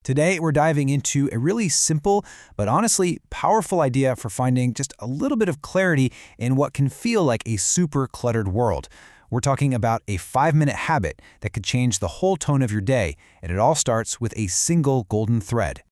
Today, we're diving into a really simple, but honestly powerful idea for finding just a little bit of clarity in what can feel like a super cluttered world. We're talking about a 5-minute habit that could change the whole tone of your day, and it all starts with a single golden thread.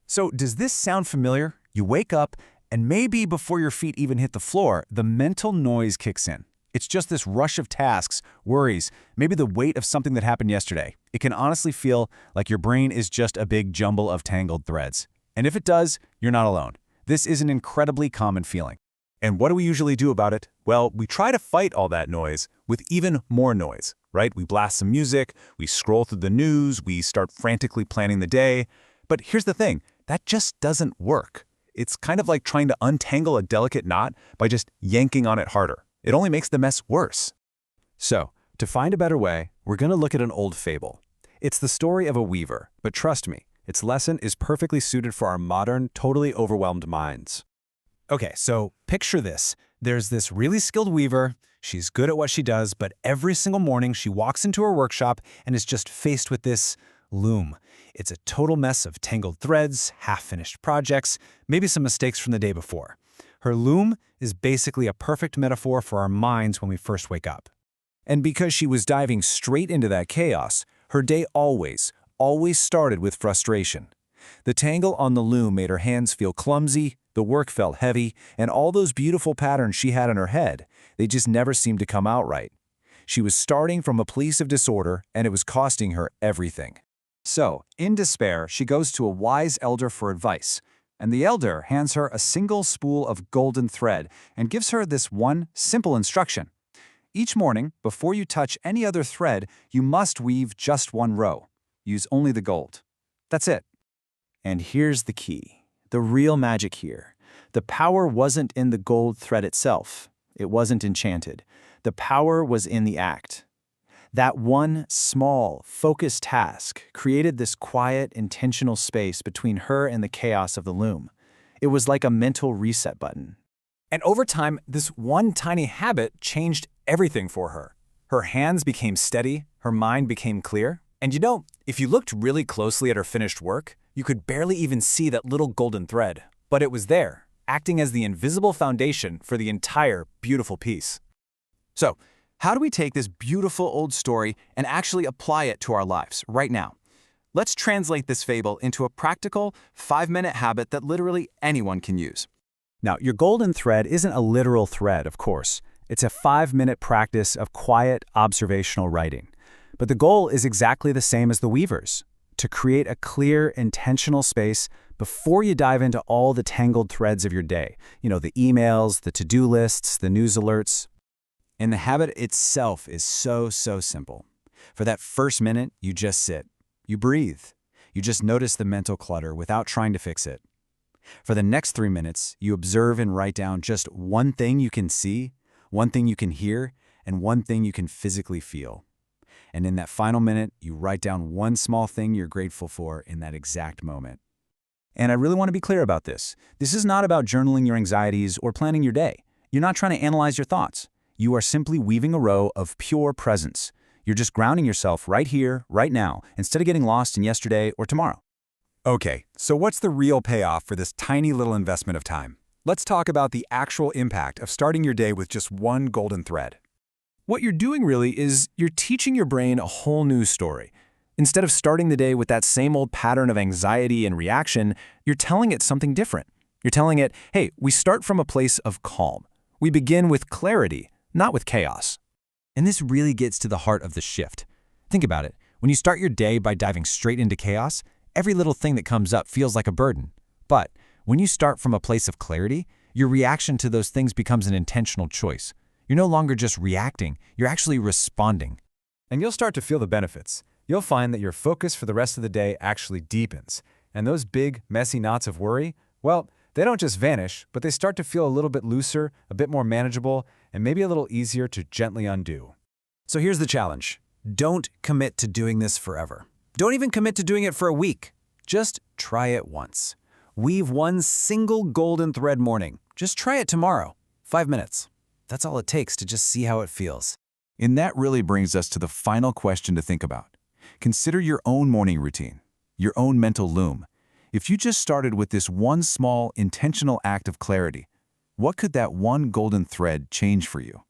So does this sound familiar? You wake up, and maybe before your feet even hit the floor, the mental noise kicks in. It's just this rush of tasks, worries, maybe the weight of something that happened yesterday. It can honestly feel like your brain is just a big jumble of tangled threads. And if it does, you're not alone. This is an incredibly common feeling. And what do we usually do about it? Well, we try to fight all that noise with even more noise, right? We blast some music, we scroll through the news, we start frantically planning the day. But here's the thing, that just doesn't work. It's kind of like trying to untangle a delicate knot by just yanking on it harder. It only makes the mess worse. So, to find a better way, we're going to look at an old fable. It's the story of a weaver, but trust me, its lesson is perfectly suited for our modern, totally overwhelmed minds. Okay, so picture this. There's this really skilled weaver. She's good at what she does, but every single morning she walks into her workshop and is just faced with this loom. It's a total mess of tangled threads, half-finished projects, maybe some mistakes from the day before. Her loom is basically a perfect metaphor for our minds when we first wake up. And because she was diving straight into that chaos, her day always started with frustration. The tangle on the loom made her hands feel clumsy, the work felt heavy, and all those beautiful patterns she had in her head, they just never seemed to come out right. She was starting from a place of disorder, and it was costing her everything. So, in despair, she goes to a wise elder for advice. And the elder hands her a single spool of golden thread and gives her this one simple instruction. Each morning, before you touch any other thread, you must weave just one row. Use only the gold. That's it. And here's the key, the real magic here. The power wasn't in the gold thread itself. It wasn't enchanted. The power was in the act. That one small, focused task created this quiet, intentional space between her and the chaos of the loom. It was like a mental reset button. And over time, this one tiny habit changed everything for her. Her hands became steady, her mind became clear. And you know, if you looked really closely at her finished work, you could barely even see that little golden thread. But it was there, acting as the invisible foundation for the entire beautiful piece. So, how do we take this beautiful old story and actually apply it to our lives right now? Let's translate this fable into a practical, 5-minute habit that literally anyone can use. Now, your golden thread isn't a literal thread, of course. It's a 5-minute practice of quiet, observational writing. But the goal is exactly the same as the weaver's, to create a clear, intentional space before you dive into all the tangled threads of your day. You know, the emails, the to-do lists, the news alerts. And the habit itself is so simple. For that first minute, you just sit. You breathe. You just notice the mental clutter without trying to fix it. For the next 3 minutes, you observe and write down just one thing you can see, one thing you can hear, and one thing you can physically feel. And in that final minute, you write down one small thing you're grateful for in that exact moment. And I really want to be clear about this. This is not about journaling your anxieties or planning your day. You're not trying to analyze your thoughts. You are simply weaving a row of pure presence. You're just grounding yourself right here, right now, instead of getting lost in yesterday or tomorrow. Okay, so what's the real payoff for this tiny little investment of time? Let's talk about the actual impact of starting your day with just one golden thread. What you're doing really is you're teaching your brain a whole new story. Instead of starting the day with that same old pattern of anxiety and reaction, you're telling it something different. You're telling it, hey, we start from a place of calm. We begin with clarity, not with chaos. And this really gets to the heart of the shift. Think about it. When you start your day by diving straight into chaos, every little thing that comes up feels like a burden. But when you start from a place of clarity, your reaction to those things becomes an intentional choice. You're no longer just reacting, you're actually responding. And you'll start to feel the benefits. You'll find that your focus for the rest of the day actually deepens. And those big, messy knots of worry, well, they don't just vanish, but they start to feel a little bit looser, a bit more manageable, and maybe a little easier to gently undo. So here's the challenge. Don't commit to doing this forever. Don't even commit to doing it for a week. Just try it once. Weave one single golden thread morning. Just try it tomorrow. 5 minutes. That's all it takes to just see how it feels. And that really brings us to the final question to think about. Consider your own morning routine. your own mental loom. If you just started with this one small, intentional act of clarity, what could that one golden thread change for you?